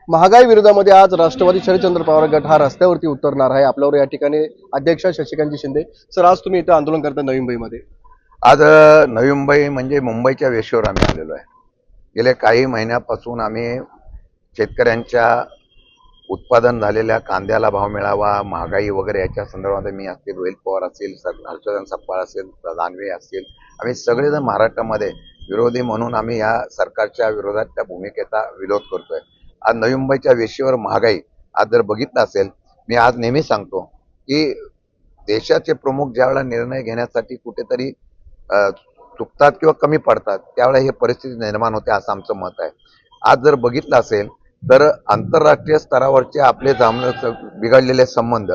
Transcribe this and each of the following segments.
महागाई विरोधामध्ये आज राष्ट्रवादी शरदचंद्र पवार गट हा रस्त्यावरती उतरणार आहे। आपल्यावर या ठिकाणी अध्यक्ष शशिकांत शिंदे सर, आज तुम्ही इथं आंदोलन करता नवी मुंबईमध्ये। आज नवी मुंबई म्हणजे मुंबईच्या वेशीवर आम्ही आलेलो आहे। गेल्या काही महिन्यापासून आम्ही शेतकऱ्यांच्या उत्पादन झालेल्या कांद्याला भाव मिळावा, महागाई वगैरे याच्या संदर्भात मी असतील, रोहित पवार असतील, हर्षवर्धन सपकाळ असेल, दानवे असतील, आम्ही सगळेजण महाराष्ट्रामध्ये विरोधी म्हणून आम्ही या सरकारच्या विरोधात त्या भूमिकेचा विरोध करतोय। आज नवी मुंबईच्या वेशीवर महागाई आज जर बघितलं असेल, मी आज नेहमी सांगतो की देशाचे प्रमुख ज्यावेळेला निर्णय घेण्यासाठी कुठेतरी चुकतात किंवा कमी पडतात त्यावेळेला ही परिस्थिती निर्माण होते असं आमचं मत आहे। आज जर बघितलं असेल तर आंतरराष्ट्रीय स्तरावरचे आपले बिघडलेले संबंध,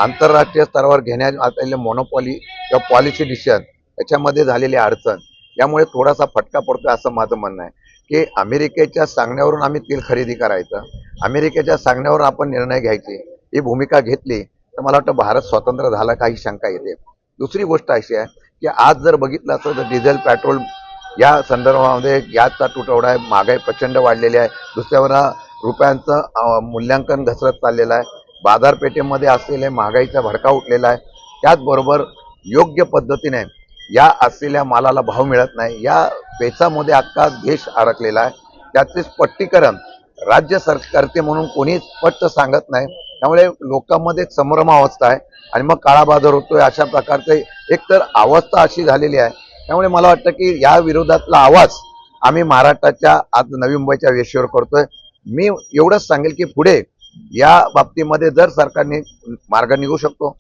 आंतरराष्ट्रीय स्तरावर घेण्यात आलेले मोनोपॉली किंवा पॉलिसी डिसिजन याच्यामध्ये झालेली अडचण, यामुळे थोडासा फटका पडतोय असं माझं म्हणणं आहे की अमेरिकेच्या सांगण्यावरून आम्ही तेल खरेदी करायचं, अमेरिकेच्या सांगण्यावरून आपण निर्णय घ्यायचे, ही भूमिका घेतली तर मला वाटतं भारत स्वतंत्र झाला काही शंका येते। दुसरी गोष्ट अशी आहे की आज जर बघितलं असं तर डिझेल, पेट्रोल या संदर्भामध्ये गॅसचा तुटवडा आहे, महागाई प्रचंड वाढलेली आहे, दुसऱ्यावर रुपयांचं मूल्यांकन घसरत चाललेलं आहे, बाजारपेठेमध्ये असलेल्या महागाईचा भडका उठलेला आहे, त्याचबरोबर योग्य पद्धतीने या असलेल्या मालाला भाव मिळत नाही, या पेचामध्ये अख्खा देश अडकलेला आहे। त्याचे स्पष्टीकरण राज्य सरकारचे म्हणून कोणी स्पष्ट सांगत नाही, त्यामुळे लोकांमध्ये संभ्रमावस्था आहे आणि मग काळा बाजार होतोय अशा प्रकारचे एकतर अवस्था अशी झालेली आहे। त्यामुळे मला वाटतं की या विरोधातला आवाज आम्ही महाराष्ट्राच्या आज नवी मुंबईच्या वेशीवर करतोय। मी एवढंच सांगेल की पुढे या बाबतीमध्ये जर सरकारने मार्ग निघू शकतो,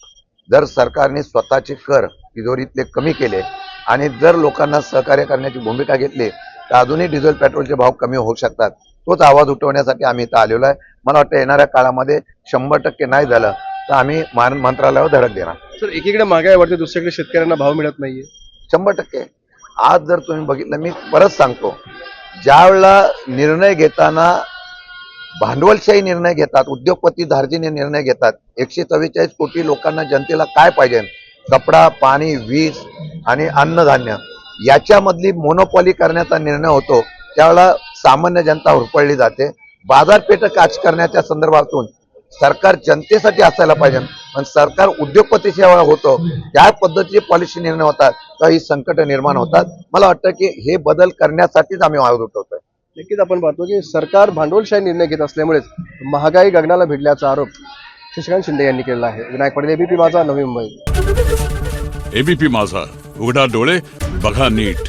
जर सरकारने स्वतःचे कर तिजोरीतले कमी केले आणि जर लोकांना सहकार्य करण्याची भूमिका घेतली तर अजूनही डिझेल, पेट्रोलचे भाव कमी होऊ शकतात। तोच आवाज उठवण्यासाठी आम्ही इथं आलेलो आहे। मला वाटतं येणाऱ्या काळामध्ये 100% नाही झालं तर आम्ही मंत्रालयावर धडक देणार। सर, एकीकडे महागाई वाढते, दुसरीकडे शेतकऱ्यांना भाव मिळत नाहीये। 100% आज जर तुम्ही बघितलं, मी परत सांगतो, ज्यावेळेला निर्णय घेताना भांडवलशाही निर्णय घेतात, उद्योगपती धार्जिने निर्णय घेतात, 144 कोटी लोकांना, जनतेला काय पाहिजे, कपडा, पाणी, वीज आणि अन्नधान्य याच्यामधली मोनोपॉली करण्याचा निर्णय होतो, त्यावेळेला सामान्य जनता हुरपळली जाते। बाजारपेठ काच करण्याच्या संदर्भातून सरकार जनतेसाठी असायला पाहिजे, पण सरकार उद्योगपती सेवा होतो, त्या पद्धतीचे पॉलिसी निर्णय होतात तर ही संकट निर्माण होतात। मला वाटतं की हे बदल करण्यासाठीच आम्ही आवाज उठवतोय। नक्कीच आपण पाहतो की सरकार भांडवलशाही निर्णय घेत असल्यामुळेच महागाई गगनाला भिडल्याचा आरोप शशिकांत शिंदे यांनी केला आहे। विनायक पाटील, एबीपी माझा, नवी मुंबई। एबीपी माझा, उघडा डोळे बघा नीट।